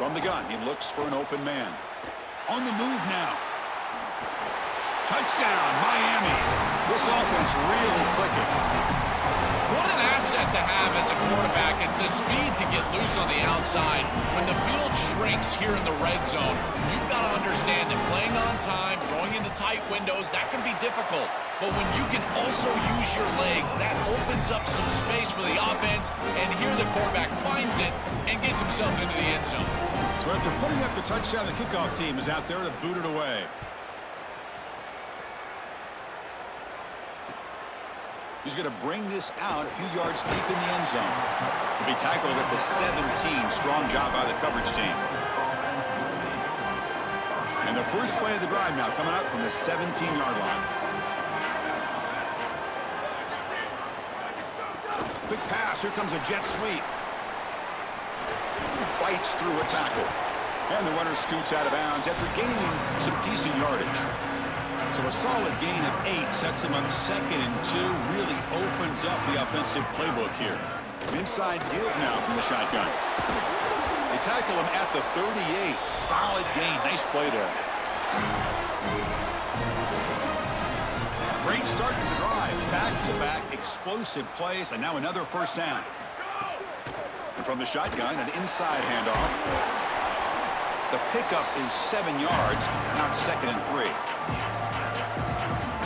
From the gun, he looks for an open man. On the move now. Touchdown, Miami. This offense really clicking. What an asset to have as a quarterback is the speed to get loose on the outside. When the field shrinks here in the red zone, you've got to understand that playing on time, throwing into tight windows, that can be difficult. But when you can also use your legs, that opens up some space for the offense, and here the quarterback finds it and gets himself into the end zone. So after putting up the touchdown, the kickoff team is out there to boot it away. He's going to bring this out a few yards deep in the end zone. He'll be tackled at the 17. Strong job by the coverage team. And the first play of the drive now coming up from the 17-yard line. Quick pass. Here comes a jet sweep. Fights through a tackle. And the runner scoots out of bounds after gaining some decent yardage. So a solid gain of 8 sets him up 2nd and 2. Really opens up the offensive playbook here. Inside give now from the shotgun. They tackle him at the 38. Solid gain. Nice play there. Great start to the drive. Back-to-back explosive plays, and now another first down. And from the shotgun, an inside handoff. The pickup is 7 yards. Now it's 2nd and 3.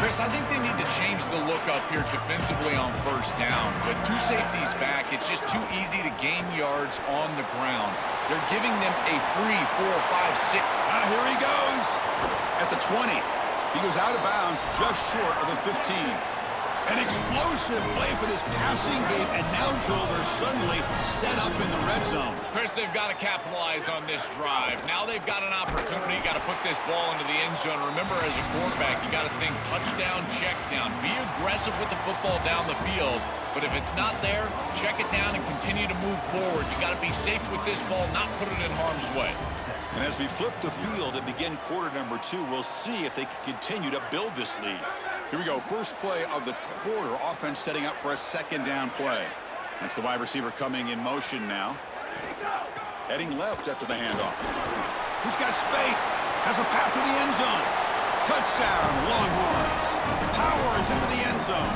Chris, I think they need to change the look up here defensively on first down. With 2 safeties back, it's just too easy to gain yards on the ground. They're giving them a free 4, 5, 6. Here he goes. At the 20. He goes out of bounds just short of the 15. An explosive play for this passing game, and now, Joel, they're suddenly set up in the red zone. Chris, they've got to capitalize on this drive. Now they've got an opportunity, got to put this ball into the end zone. Remember, as a quarterback, you got to think touchdown, check down. Be aggressive with the football down the field. But if it's not there, check it down and continue to move forward. You got to be safe with this ball, not put it in harm's way. And as we flip the field and begin quarter number 2, we'll see if they can continue to build this lead. Here we go. First play of the quarter. Offense setting up for a 2nd down play. That's the wide receiver coming in motion now. Heading left after the handoff. He's got Spate. Has a path to the end zone. Touchdown, Longhorns. Powers into the end zone.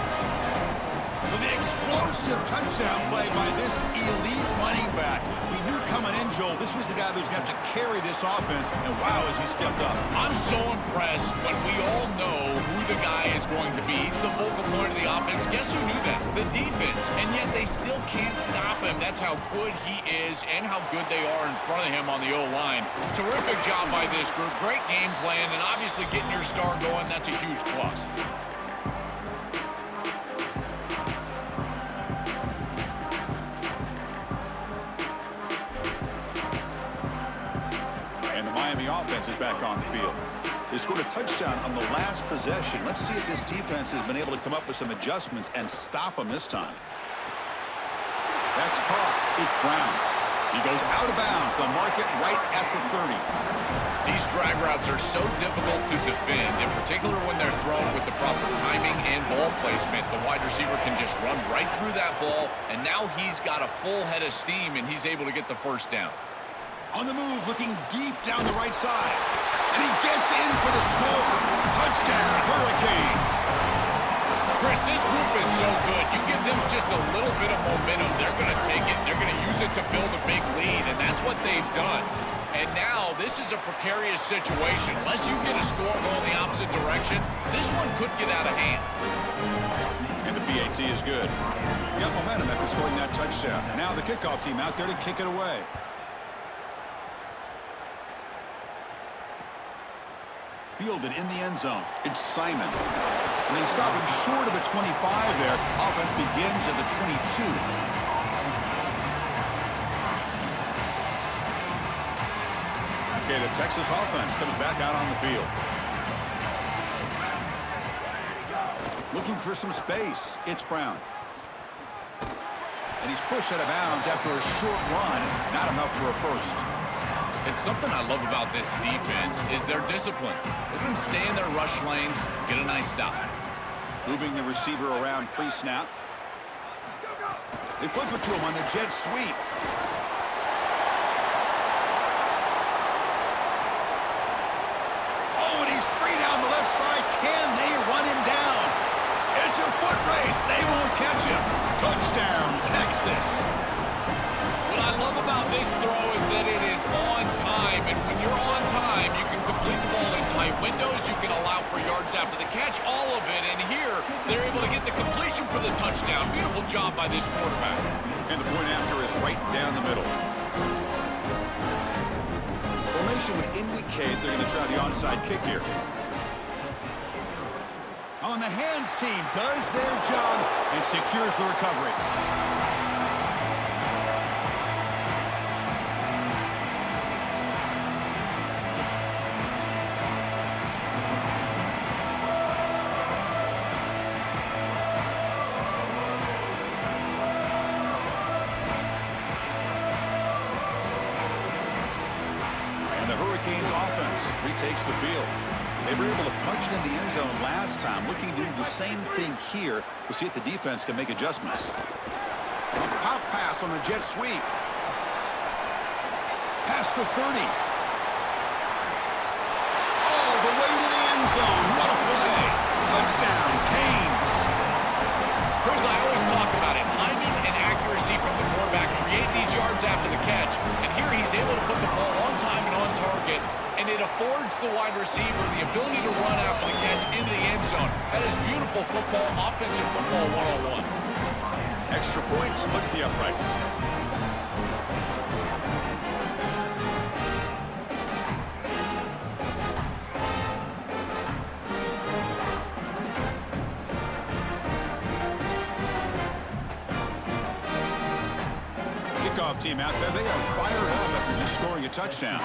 So the explosive touchdown play by this elite running back. We knew coming in, Joel, this was the guy who's going to have to carry this offense, and wow, has he stepped up. I'm so impressed when we all know who the guy is going to be. He's the focal point of the offense. Guess who knew that? The defense, and yet they still can't stop him. That's how good he is and how good they are in front of him on the O-line. Terrific job by this group. Great game plan, and obviously getting your star going, that's a huge plus. Offense is back on the field. They scored a touchdown on the last possession. Let's see if this defense has been able to come up with some adjustments and stop them this time. That's caught. It's Brown. He goes out of bounds. They'll mark it right at the 30. These drag routes are so difficult to defend, in particular when they're thrown with the proper timing and ball placement. The wide receiver can just run right through that ball, and now he's got a full head of steam, and he's able to get the first down. On the move, looking deep down the right side. And he gets in for the score. Touchdown, Hurricanes. Chris, this group is so good. You give them just a little bit of momentum, they're going to take it. They're going to use it to build a big lead, and that's what they've done. And now this is a precarious situation. Unless you get a score going the opposite direction, this one could get out of hand. And the PAT is good. Got momentum after scoring that touchdown. Now the kickoff team out there to kick it away. Fielded in the end zone. It's Simon. And they stop him short of the 25 there. Offense begins at the 22. Okay, the Texas offense comes back out on the field. Looking for some space. It's Brown. And he's pushed out of bounds after a short run. Not enough for a first. It's something I love about this defense is their discipline. Let them stay in their rush lanes, get a nice stop. Moving the receiver around pre-snap. They flip it to him on the jet sweep. a foot race. They won't catch him. Touchdown, Texas. What I love about this throw is that it is on time, and when you're on time, you can complete the ball in tight windows. You can allow for yards after the catch, all of it. And here, they're able to get the completion for the touchdown. Beautiful job by this quarterback. And the point after is right down the middle. Formation would indicate they're going to try the onside kick here. On the hands team does their job and secures the recovery. And the Hurricanes offense retakes the field. They were able to punch it in the end zone last time. Looking to do the same thing here. We'll see if the defense can make adjustments. A pop pass on the jet sweep. Past the 30. All the way to the end zone. What a play. Touchdown, Canes. Chris, I always talk about it. Timing and accuracy from the quarterback create these yards after the catch. And here he's able to put the ball on time and on target. And it affords the wide receiver the ability to run after the catch into the end zone. That is beautiful football, offensive football one-on-one. Extra point splits the uprights. Kickoff team out there. They are fired up after just scoring a touchdown.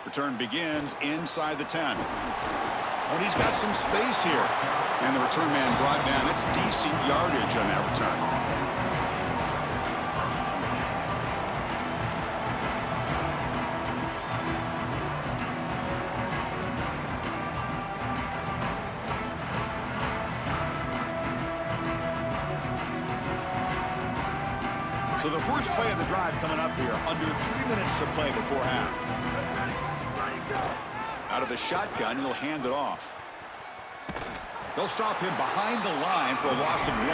Return begins inside the 10. And he's got some space here. And the return man brought down. That's decent yardage on that return. So the first play of the drive coming up here. Under 3 minutes to play before half. Out of the shotgun, he'll hand it off. They'll stop him behind the line for a loss of 1.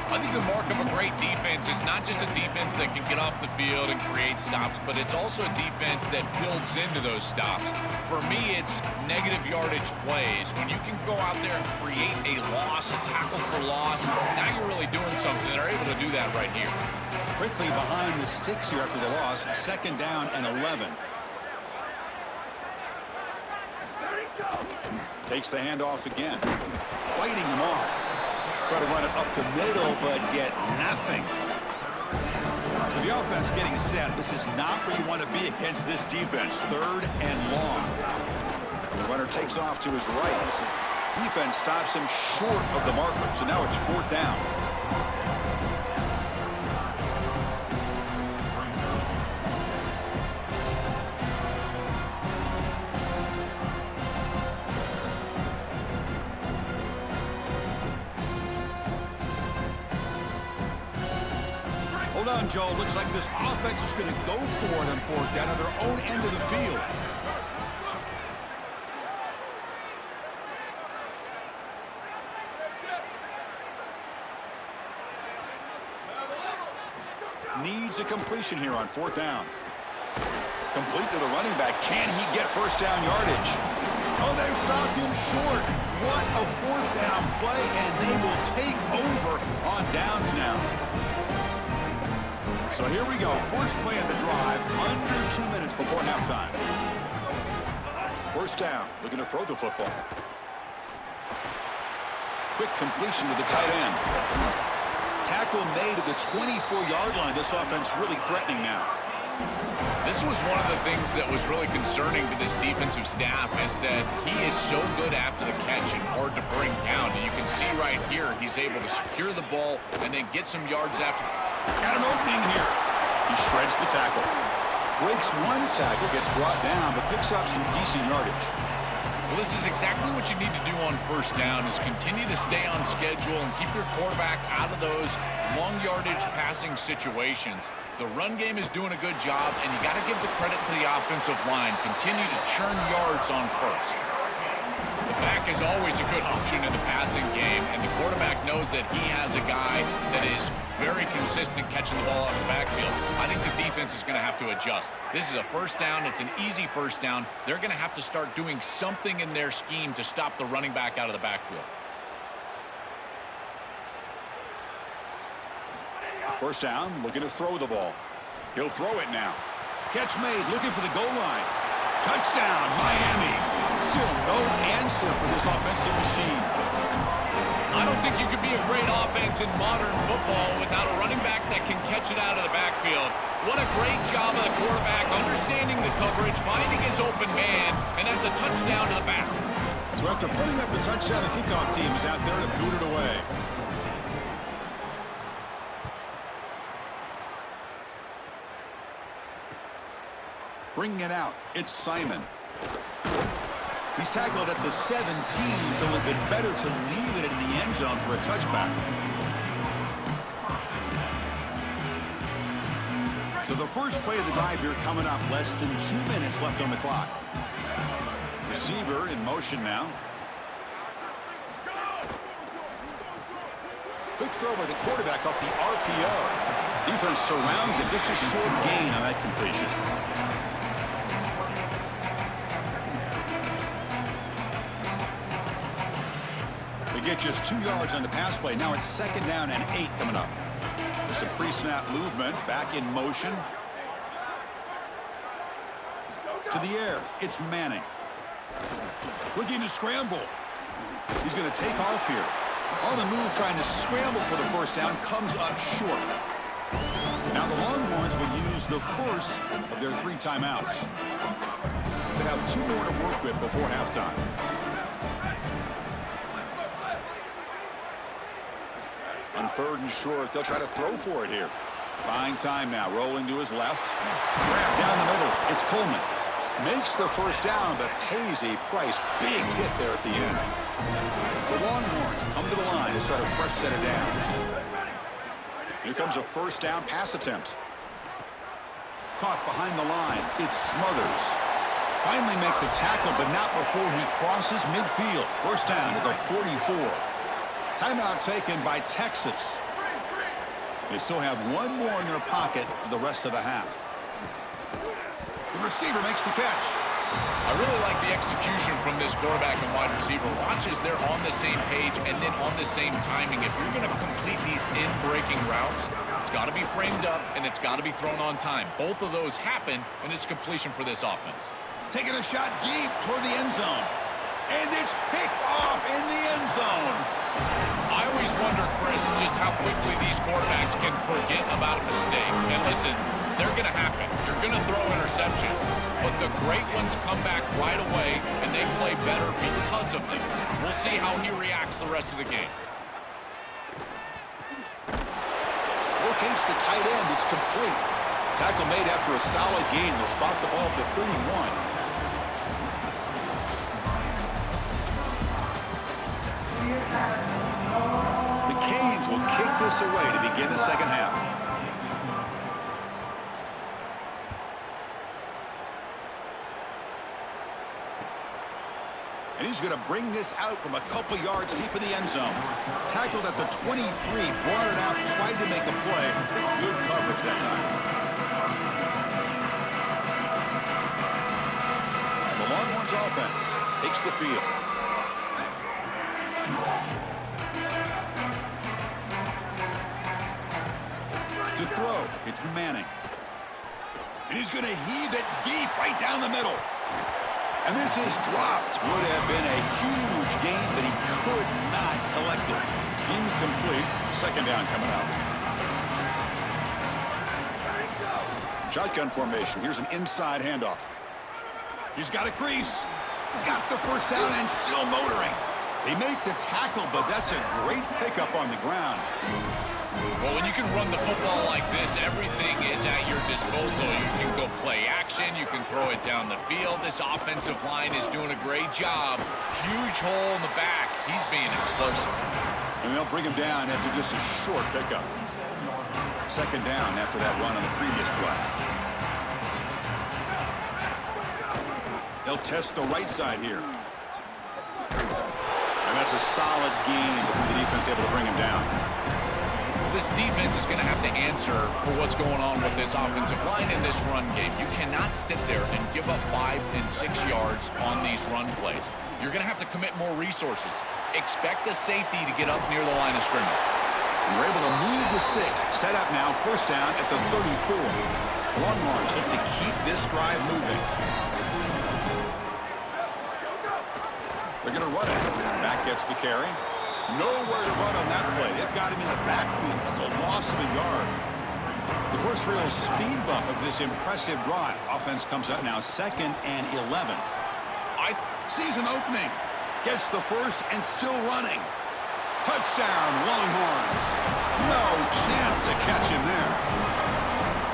I think the mark of a great defense is not just a defense that can get off the field and create stops, but it's also a defense that builds into those stops. For me, it's negative yardage plays. When you can go out there and create a loss, a tackle for loss, now you're really doing something. They're able to do that right here. Quickly behind the sticks here after the loss. 2nd down and 11. Takes the handoff again. Fighting him off. Try to run it up the middle, but get nothing. So the offense getting set. This is not where you want to be against this defense. 3rd and long. The runner takes off to his right. Defense stops him short of the marker. So now it's 4th down. Hold on, Joe. Looks like this offense is going to go for it on 4th down on their own end of the field. Needs a completion here on 4th down. Complete to the running back. Can he get first down yardage? Oh, they've stopped him short. What a 4th down play, and they will take over on downs now. So here we go. First play of the drive, under 2 minutes before halftime. 1st down, looking to throw the football. Quick completion to the tight end. Tackle made at the 24-yard line. This offense really threatening now. This was one of the things that was really concerning to this defensive staff is that he is so good after the catch and hard to bring down. And you can see right here, he's able to secure the ball and then get some yards after. Got an opening here. He shreds the tackle. Breaks one tackle, gets brought down, but picks up some decent yardage. Well, this is exactly what you need to do on first down is continue to stay on schedule and keep your quarterback out of those long yardage passing situations. The run game is doing a good job, and you got to give the credit to the offensive line. Continue to churn yards on first. The back is always a good option in the passing game, and the quarterback knows that he has a guy that is very consistent catching the ball out of the backfield. I think the defense is going to have to adjust. This is a first down. It's an easy first down. They're going to have to start doing something in their scheme to stop the running back out of the backfield. First down, looking to throw the ball. He'll throw it now. Catch made, looking for the goal line. Touchdown, Miami. Still no answer for this offensive machine. I don't think you could be a great offense in modern football without a running back that can catch it out of the backfield. What a great job of the quarterback understanding the coverage, finding his open man, and that's a touchdown to the back. So after putting up the touchdown, the kickoff team is out there to boot it away. Bringing it out, it's Simon. He's tackled at the 17, so a little bit better to leave it in the end zone for a touchback. So the first play of the drive here coming up, less than 2 minutes left on the clock. Receiver in motion now. Quick throw by the quarterback off the RPO. Defense surrounds it, just a short gain on that completion. Get just 2 yards on the pass play. Now it's second down and 8 coming up. Some pre-snap movement, back in motion. To the air, it's Manning. Looking to scramble. He's going to take off here. On the move, trying to scramble for the first down, comes up short. Now the Longhorns will use the first of their 3 timeouts. They have 2 more to work with before halftime. On third and short, they'll try to throw for it here. Buying time now, rolling to his left. Down the middle, it's Coleman. Makes the first down, but pays a price. Big hit there at the end. The Longhorns come to the line to start a fresh set of downs. Here comes a first down pass attempt. Caught behind the line, it's Smothers. Finally make the tackle, but not before he crosses midfield. First down to the 44. Timeout taken by Texas. They still have 1 more in their pocket for the rest of the half. The receiver makes the catch. I really like the execution from this quarterback and wide receiver. Watch as they're on the same page and then on the same timing. If you're going to complete these in-breaking routes, it's got to be framed up and it's got to be thrown on time. Both of those happen, and it's completion for this offense. Taking a shot deep toward the end zone. And it's picked off in the end zone. I always wonder, Chris, just how quickly these quarterbacks can forget about a mistake. And listen, they're going to happen. You're going to throw interceptions. But the great ones come back right away, and they play better because of them. We'll see how he reacts the rest of the game. Locates the tight end. It's complete. Tackle made after a solid gain. Will spot the ball at the 31. The Canes will kick this away to begin the second half. And he's going to bring this out from a couple yards deep in the end zone. Tackled at the 23, brought it out, tried to make a play. Good coverage that time. And the Longhorns offense takes the field. To throw, it's Manning. And he's going to heave it deep right down the middle. And this is dropped. Would have been a huge gain, but he could not collect it. Incomplete. Second down coming up. Shotgun formation. Here's an inside handoff. He's got a crease. He's got the first down and still motoring. They make the tackle, but that's a great pickup on the ground. Well, when you can run the football like this, everything is at your disposal. You can go play action. You can throw it down the field. This offensive line is doing a great job. Huge hole in the back. He's being explosive. And they'll bring him down after just a short pickup. Second down after that run on the previous play. They'll test the right side here. And that's a solid gain before the defense able to bring him down. This defense is going to have to answer for what's going on with this offensive line in this run game. You cannot sit there and give up 5 and 6 yards on these run plays. You're going to have to commit more resources. Expect the safety to get up near the line of scrimmage. And we're able to move the sticks. Set up now, first down at the 34. Longhorns look to keep this drive moving. They're going to run it. Back gets the carry. Nowhere to run on that play. They've got him in the backfield. That's a loss of a yard. The first real speed bump of this impressive drive. Offense comes up now 2nd and 11. Sees an opening. Gets the first and still running. Touchdown, Longhorns. No chance to catch him there.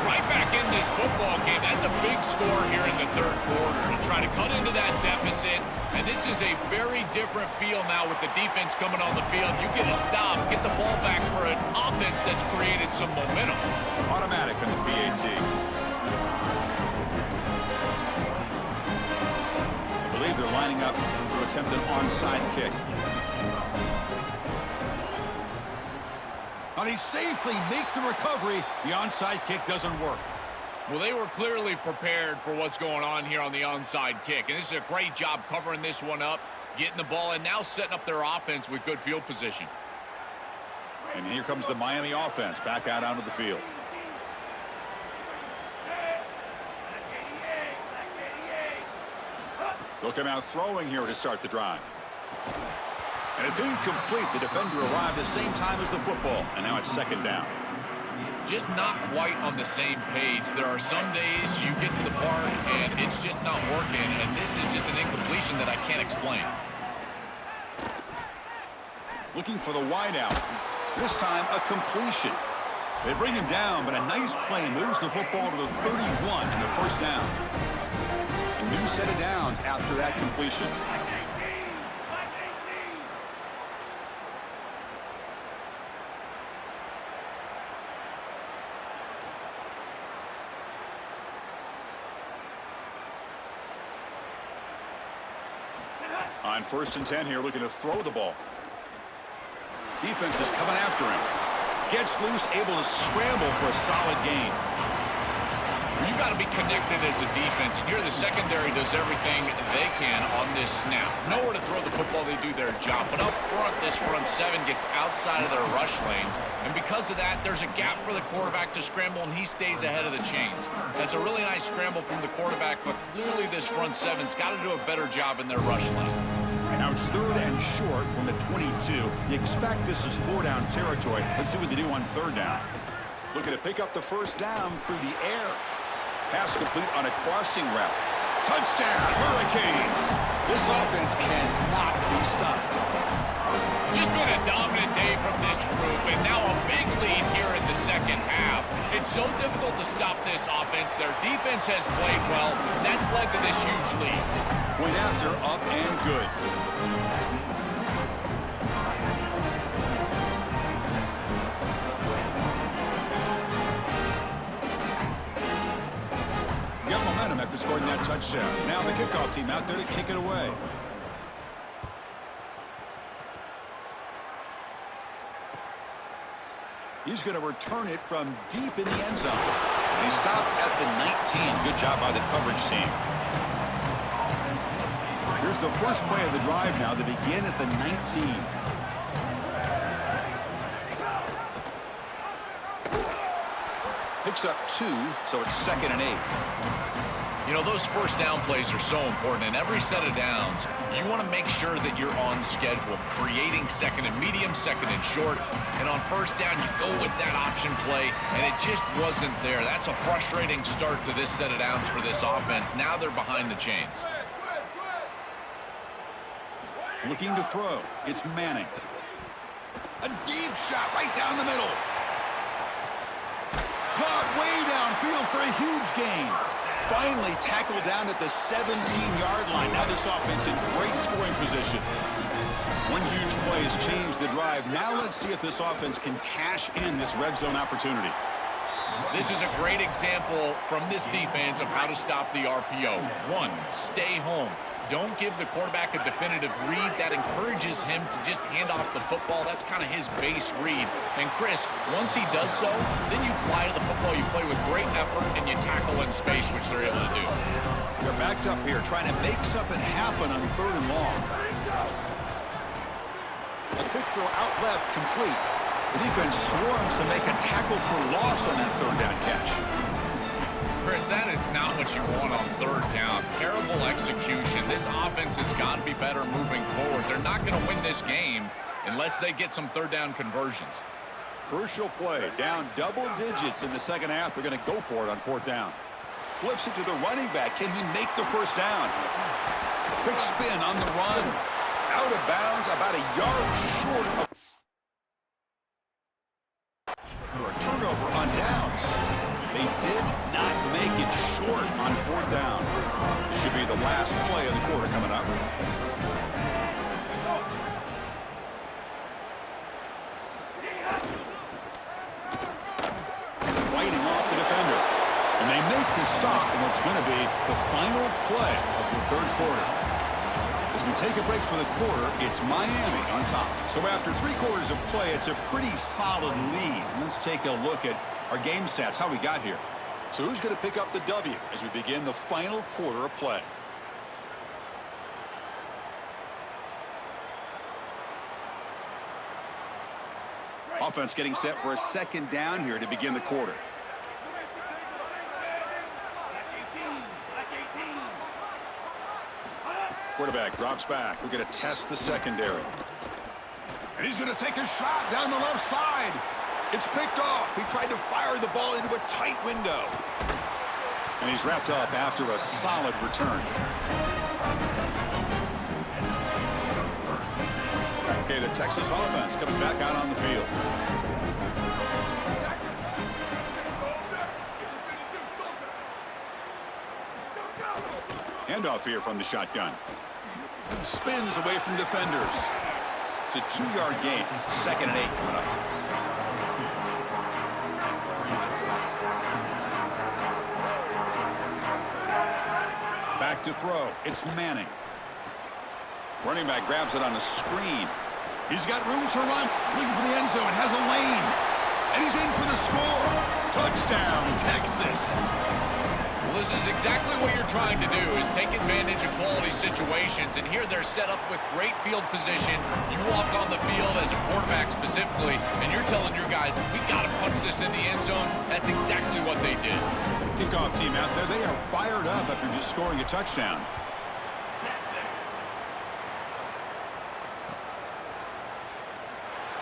Right back in this football game. That's a big score here in the third quarter to try to cut into that deficit. And this is a very different feel now with the defense coming on the field. You get a stop, get the ball back for an offense that's created some momentum. Automatic on the PAT. I believe they're lining up to attempt an onside kick. Now they safely make the recovery. The onside kick doesn't work. Well, they were clearly prepared for what's going on here on the onside kick. And this is a great job covering this one up, getting the ball, and now setting up their offense with good field position. And here comes the Miami offense back out onto the field. They'll come out throwing here to start the drive. And it's incomplete. The defender arrived the same time as the football, and now it's second down. Just not quite on the same page. There are some days you get to the park and it's just not working, and this is just an incompletion that I can't explain. Looking for the wideout. This time a completion. They bring him down, but a nice play moves the football to the 31 and the first down. A new set of downs after that completion. On 1st and 10 here, looking to throw the ball. Defense is coming after him. Gets loose, able to scramble for a solid gain. You got to be connected as a defense, and the secondary does everything they can on this snap. Nowhere to throw the football, they do their job. But up front, this front seven gets outside of their rush lanes, and because of that, there's a gap for the quarterback to scramble, and he stays ahead of the chains. That's a really nice scramble from the quarterback, but clearly this front seven's got to do a better job in their rush lane. Now it's 3rd and short from the 22. You expect this is 4-down territory. Let's see what they do on 3rd down. Looking to pick up the first down through the air. Pass complete on a crossing route. Touchdown, Hurricanes! This offense cannot be stopped. Just been a dominant day from this group, and now a big lead here in the second half. It's so difficult to stop this offense. Their defense has played well. That's led to this huge lead. Point after, up and good. Got momentum after scoring that touchdown. Now the kickoff team out there to kick it away. He's going to return it from deep in the end zone. And he stopped at the 19. Good job by the coverage team. Here's the first play of the drive now. They begin at the 19. Picks up 2, so it's 2nd and 8. You know, those first down plays are so important. In every set of downs, you want to make sure that you're on schedule, creating 2nd and medium, 2nd and short. And on first down, you go with that option play, and it just wasn't there. That's a frustrating start to this set of downs for this offense. Now they're behind the chains. Looking to throw. It's Manning. A deep shot right down the middle. Caught way downfield for a huge gain. Finally tackled down at the 17-yard line. Now this offense in great scoring position. One huge play has changed the drive. Now let's see if this offense can cash in this red zone opportunity. This is a great example from this defense of how to stop the RPO. One, stay home. Don't give the quarterback a definitive read. That encourages him to just hand off the football. That's kind of his base read. And Chris, once he does so, then you fly to the football. You play with great effort, and you tackle in space, which they're able to do. They're backed up here, trying to make something happen on 3rd and long. A quick throw out left, complete. The defense swarms to make a tackle for loss on that 3rd down catch. Chris, that is not what you want on 3rd down. Terrible execution. This offense has got to be better moving forward. They're not going to win this game unless they get some 3rd down conversions. Crucial play. Down double digits in the second half. They're going to go for it on 4th down. Flips it to the running back. Can he make the 1st down? Quick spin on the run. Out of bounds, about a yard short of for a turnover on downs. They did not make it short on 4th down. This should be the last play of the quarter coming up. Fighting off the defender. And they make the stop in what's going to be the final play of the 3rd quarter. As we take a break for the quarter, it's Miami on top. So after 3 quarters of play, it's a pretty solid lead. Let's take a look at our game stats, how we got here. So who's going to pick up the W as we begin the final quarter of play? Offense getting set for a 2nd down here to begin the quarter. Quarterback drops back. We're going to test the secondary. And he's going to take a shot down the left side. It's picked off. He tried to fire the ball into a tight window. And he's wrapped up after a solid return. Okay, the Texas offense comes back out on the field. Handoff here from the shotgun. Spins away from defenders. It's a 2-yard gain. 2nd and 8 coming up. Back to throw. It's Manning. Running back grabs it on a screen. He's got room to run. Looking for the end zone. Has a lane. And he's in for the score. Touchdown, Texas. Well, this is exactly what you're trying to do, is take advantage of quality situations. And here they're set up with great field position. You walk on the field as a quarterback specifically, and you're telling your guys, we got to punch this in the end zone. That's exactly what they did. Kickoff team out there. They are fired up after just scoring a touchdown.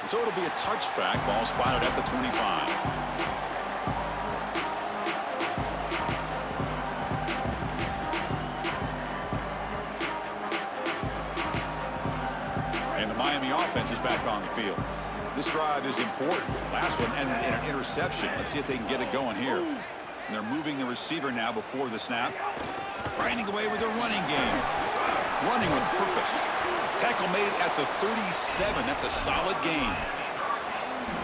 So it'll be a touchback. Ball spotted at the 25. Miami offense is back on the field. This drive is important. Last one ended in an interception. Let's see if they can get it going here. And they're moving the receiver now before the snap. Grinding away with their running game. Running with purpose. Tackle made at the 37. That's a solid gain.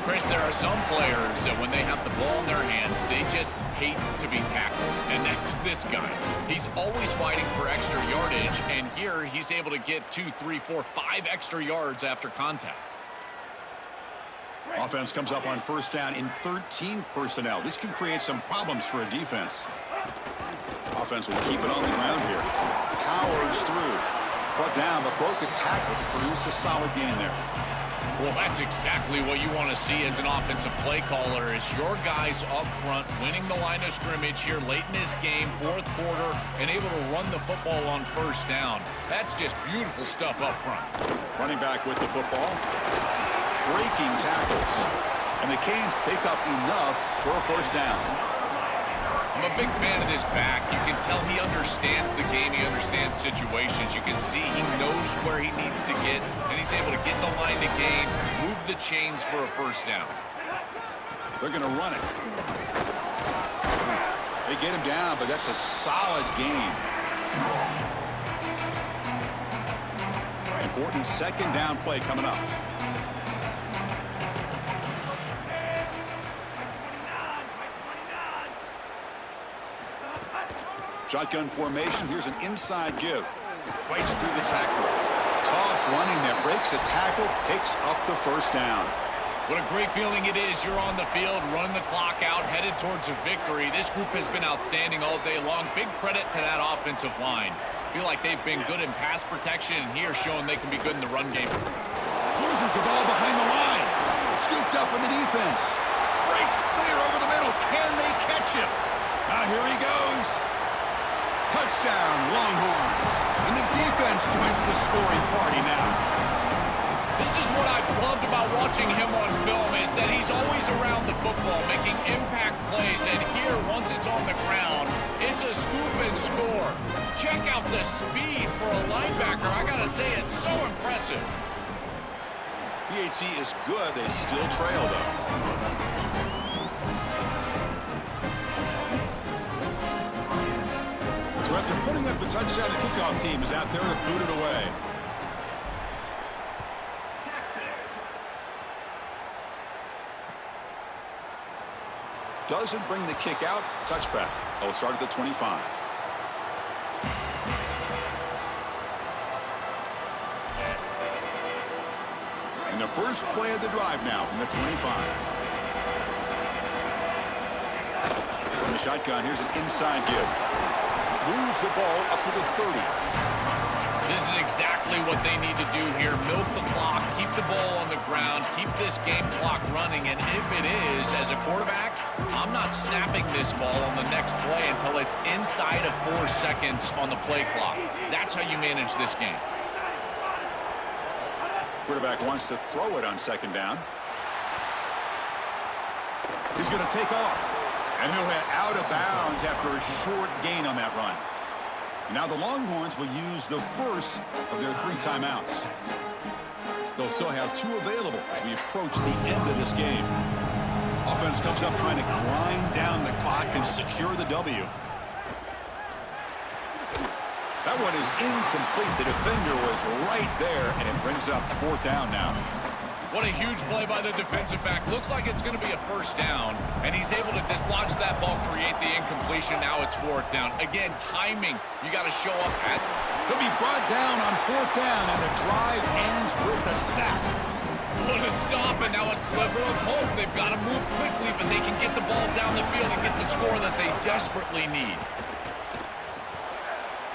Chris, there are some players that when they have the ball in their hands, they just hate to be tackled. And that's this guy. He's always fighting for extra yardage, and here he's able to get 2, 3, 4, 5 extra yards after contact. Offense comes up on 1st down in 13 personnel. This can create some problems for a defense. Offense will keep it on the ground here. Powers through. Brought down, but broke a tackle to produce a solid gain there. Well, that's exactly what you want to see as an offensive play caller, is your guys up front winning the line of scrimmage here late in this game, 4th quarter, and able to run the football on 1st down. That's just beautiful stuff up front. Running back with the football. Breaking tackles. And the Canes pick up enough for a 1st down. I'm a big fan of this back. You can tell he understands the game. He understands situations. You can see he knows where he needs to get, and he's able to get the line to gain, move the chains for a 1st down. They're going to run it. They get him down, but that's a solid game. Important second down play coming up. Shotgun formation. Here's an inside give. Fights through the tackle. Tough running that breaks a tackle, picks up the first down. What a great feeling it is. You're on the field, running the clock out, headed towards a victory. This group has been outstanding all day long. Big credit to that offensive line. Feel like they've been good in pass protection, and here showing they can be good in the run game. Loses the ball behind the line. Scooped up in the defense. Breaks clear over the middle. Can they catch him? Here he goes. Touchdown, Longhorns. And the defense joins the scoring party now. This is what I've loved about watching him on film, is that he's always around the football, making impact plays, and here, once it's on the ground, it's a scoop and score. Check out the speed for a linebacker. I gotta say, it's so impressive. PAT is good. They still trail, though. So after putting up a touchdown, the kickoff team is out there to boot it away. Doesn't bring the kick out. Touchback. They'll start at the 25. And the first play of the drive now from the 25. From the shotgun, here's an inside give. Moves the ball up to the 30. This is exactly what they need to do here. Milk the clock, keep the ball on the ground, keep this game clock running, and if it is, as a quarterback, I'm not snapping this ball on the next play until it's inside of 4 seconds on the play clock. That's how you manage this game. Quarterback wants to throw it on second down. He's going to take off, and he'll head out of bounds after a short gain on that run. Now the Longhorns will use the first of their 3 timeouts. They'll still have 2 available as we approach the end of this game. Offense comes up trying to grind down the clock and secure the W. That one is incomplete. The defender was right there, and it brings up 4th down now. What a huge play by the defensive back. Looks like it's going to be a first down, and he's able to dislodge that ball, create the incompletion. Now it's 4th down. Again, timing. You got to show up at. He'll be brought down on 4th down, and the drive ends with a sack. What a stop, and now a sliver of hope. They've got to move quickly, but they can get the ball down the field and get the score that they desperately need.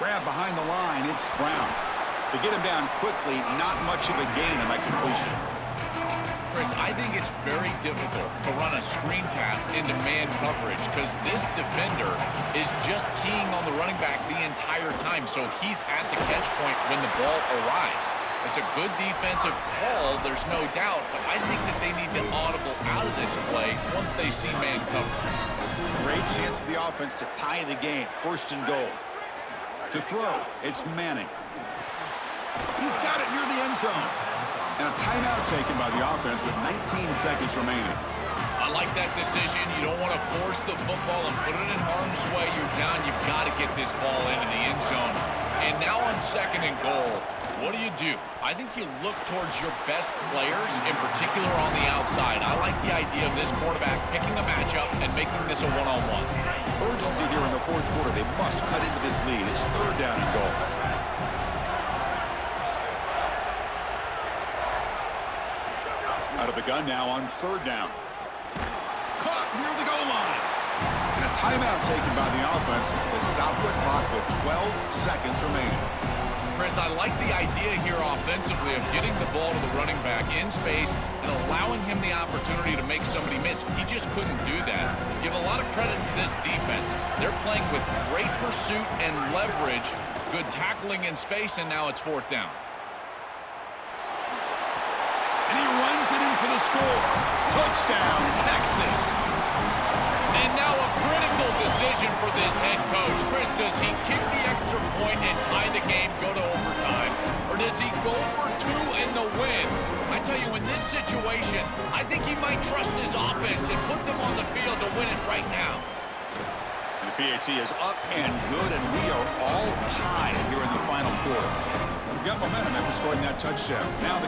Grab behind the line. It's Brown. To get him down quickly, not much of a gain on that completion. Chris, I think it's very difficult to run a screen pass into man coverage because this defender is just keying on the running back the entire time, so he's at the catch point when the ball arrives. It's a good defensive call, there's no doubt, but I think that they need to audible out of this play once they see man coverage. Great chance for the offense to tie the game. 1st and goal. To throw, it's Manning. He's got it near the end zone. And a timeout taken by the offense with 19 seconds remaining. I like that decision. You don't want to force the football and put it in harm's way. You're down. You've got to get this ball into the end zone. And now on 2nd and goal, what do? I think you look towards your best players, in particular on the outside. I like the idea of this quarterback picking a matchup and making this a one-on-one. Urgency here in the 4th quarter. They must cut into this lead. It's 3rd down and goal. Out of the gun now on 3rd down. Caught near the goal line. And a timeout taken by the offense to stop the clock with 12 seconds remaining. Chris, I like the idea here offensively of getting the ball to the running back in space and allowing him the opportunity to make somebody miss. He just couldn't do that. Give a lot of credit to this defense. They're playing with great pursuit and leverage, good tackling in space, and now it's 4th down. And he runs it in for the score. Touchdown, Texas. And now a critical decision for this head coach. Chris, does he kick the extra point and tie the game, go to overtime? Or does he go for 2 in the win? I tell you, in this situation, I think he might trust his offense and put them on the field to win it right now. And the PAT is up and good, and we are all tied here in the final quarter. We've got momentum after scoring that touchdown. Now the